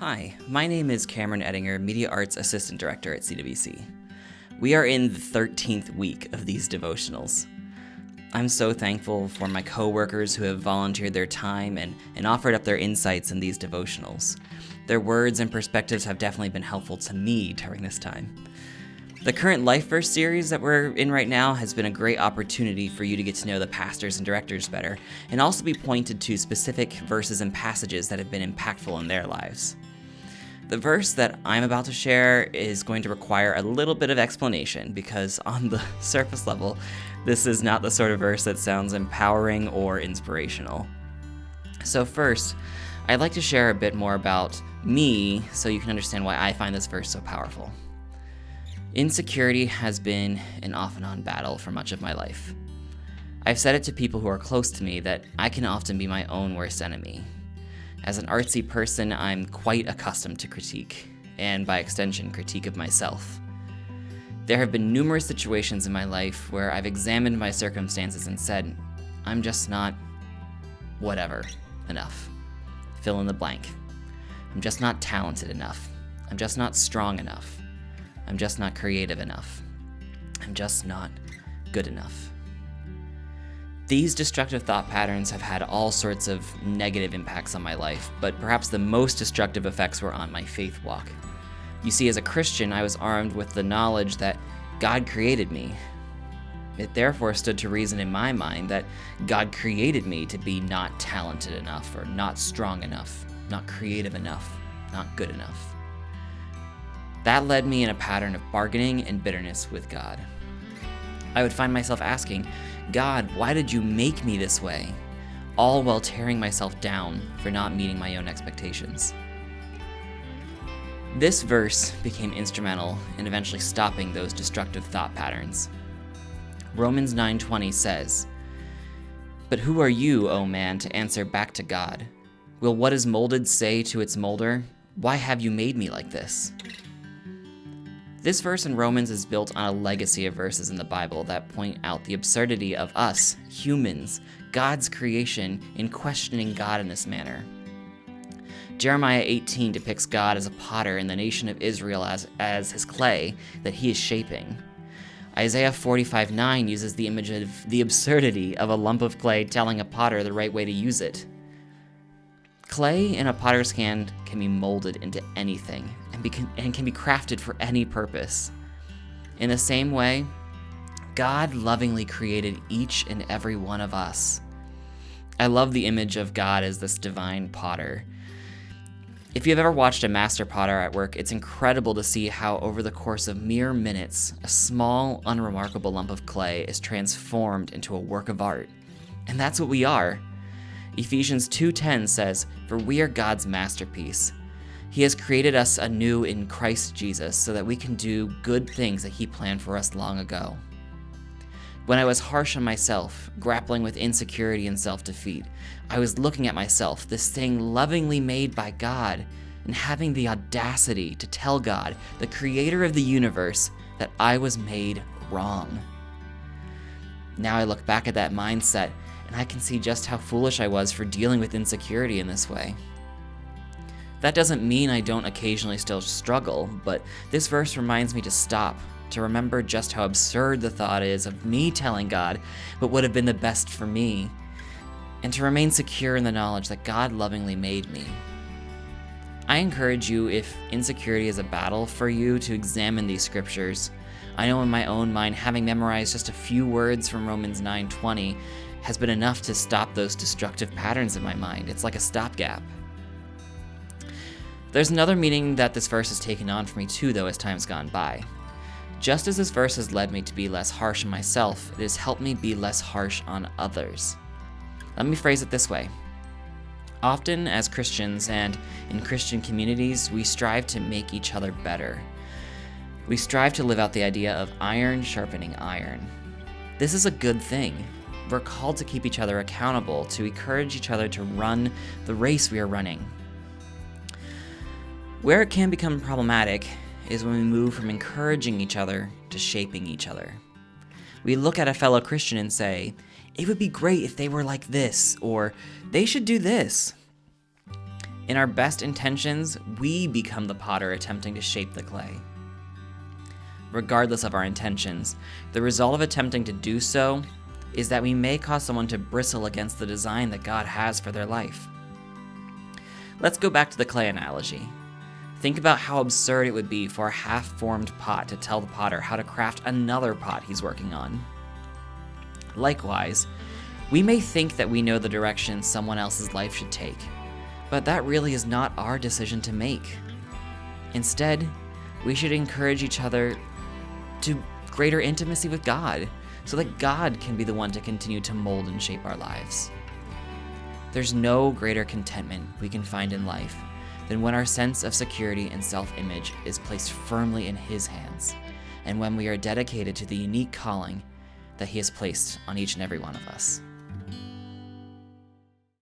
Hi, my name is Cameron Edinger, Media Arts Assistant Director at CWC. We are in the 13th week of these devotionals. I'm so thankful for my coworkers who have volunteered their time and offered up their insights in these devotionals. Their words and perspectives have definitely been helpful to me during this time. The current Life Verse series that we're in right now has been a great opportunity for you to get to know the pastors and directors better, and also be pointed to specific verses and passages that have been impactful in their lives. The verse that I'm about to share is going to require a little bit of explanation because on the surface level, this is not the sort of verse that sounds empowering or inspirational. So first, I'd like to share a bit more about me so you can understand why I find this verse so powerful. Insecurity has been an off and on battle for much of my life. I've said it to people who are close to me that I can often be my own worst enemy. As an artsy person, I'm quite accustomed to critique, and by extension, critique of myself. There have been numerous situations in my life where I've examined my circumstances and said, I'm just not whatever enough. Fill in the blank. I'm just not talented enough. I'm just not strong enough. I'm just not creative enough. I'm just not good enough. These destructive thought patterns have had all sorts of negative impacts on my life, but perhaps the most destructive effects were on my faith walk. You see, as a Christian, I was armed with the knowledge that God created me. It therefore stood to reason in my mind that God created me to be not talented enough, or not strong enough, not creative enough, not good enough. That led me in a pattern of bargaining and bitterness with God. I would find myself asking, God, why did you make me this way? All while tearing myself down for not meeting my own expectations. This verse became instrumental in eventually stopping those destructive thought patterns. Romans 9:20 says, "But who are you, O man, to answer back to God? Will what is molded say to its molder, 'Why have you made me like this?'" This verse in Romans is built on a legacy of verses in the Bible that point out the absurdity of us, humans, God's creation, in questioning God in this manner. Jeremiah 18 depicts God as a potter and the nation of Israel as his clay that he is shaping. Isaiah 45:9 uses the image of the absurdity of a lump of clay telling a potter the right way to use it. Clay in a potter's hand can be molded into anything and can be crafted for any purpose. In the same way, God lovingly created each and every one of us. I love the image of God as this divine potter. If you've ever watched a master potter at work, it's incredible to see how over the course of mere minutes, a small, unremarkable lump of clay is transformed into a work of art. And that's what we are. Ephesians 2:10 says, "For we are God's masterpiece. He has created us anew in Christ Jesus so that we can do good things that he planned for us long ago." When I was harsh on myself, grappling with insecurity and self-defeat, I was looking at myself, this thing lovingly made by God, and having the audacity to tell God, the creator of the universe, that I was made wrong. Now I look back at that mindset, and I can see just how foolish I was for dealing with insecurity in this way. That doesn't mean I don't occasionally still struggle, but this verse reminds me to stop, to remember just how absurd the thought is of me telling God what would have been the best for me, and to remain secure in the knowledge that God lovingly made me. I encourage you, if insecurity is a battle for you, to examine these scriptures. I know in my own mind, having memorized just a few words from Romans 9:20 has been enough to stop those destructive patterns in my mind. It's like a stopgap. There's another meaning that this verse has taken on for me too, though, as time's gone by. Just as this verse has led me to be less harsh on myself, it has helped me be less harsh on others. Let me phrase it this way. Often, as Christians and in Christian communities, we strive to make each other better. We strive to live out the idea of iron sharpening iron. This is a good thing. We're called to keep each other accountable, to encourage each other to run the race we are running. Where it can become problematic is when we move from encouraging each other to shaping each other. We look at a fellow Christian and say, "It would be great if they were like this," or "They should do this." In our best intentions, we become the potter attempting to shape the clay. Regardless of our intentions, the result of attempting to do so is that we may cause someone to bristle against the design that God has for their life. Let's go back to the clay analogy. Think about how absurd it would be for a half-formed pot to tell the potter how to craft another pot he's working on. Likewise, we may think that we know the direction someone else's life should take, but that really is not our decision to make. Instead, we should encourage each other to greater intimacy with God, so that God can be the one to continue to mold and shape our lives. There's no greater contentment we can find in life than when our sense of security and self-image is placed firmly in His hands, and when we are dedicated to the unique calling that He has placed on each and every one of us.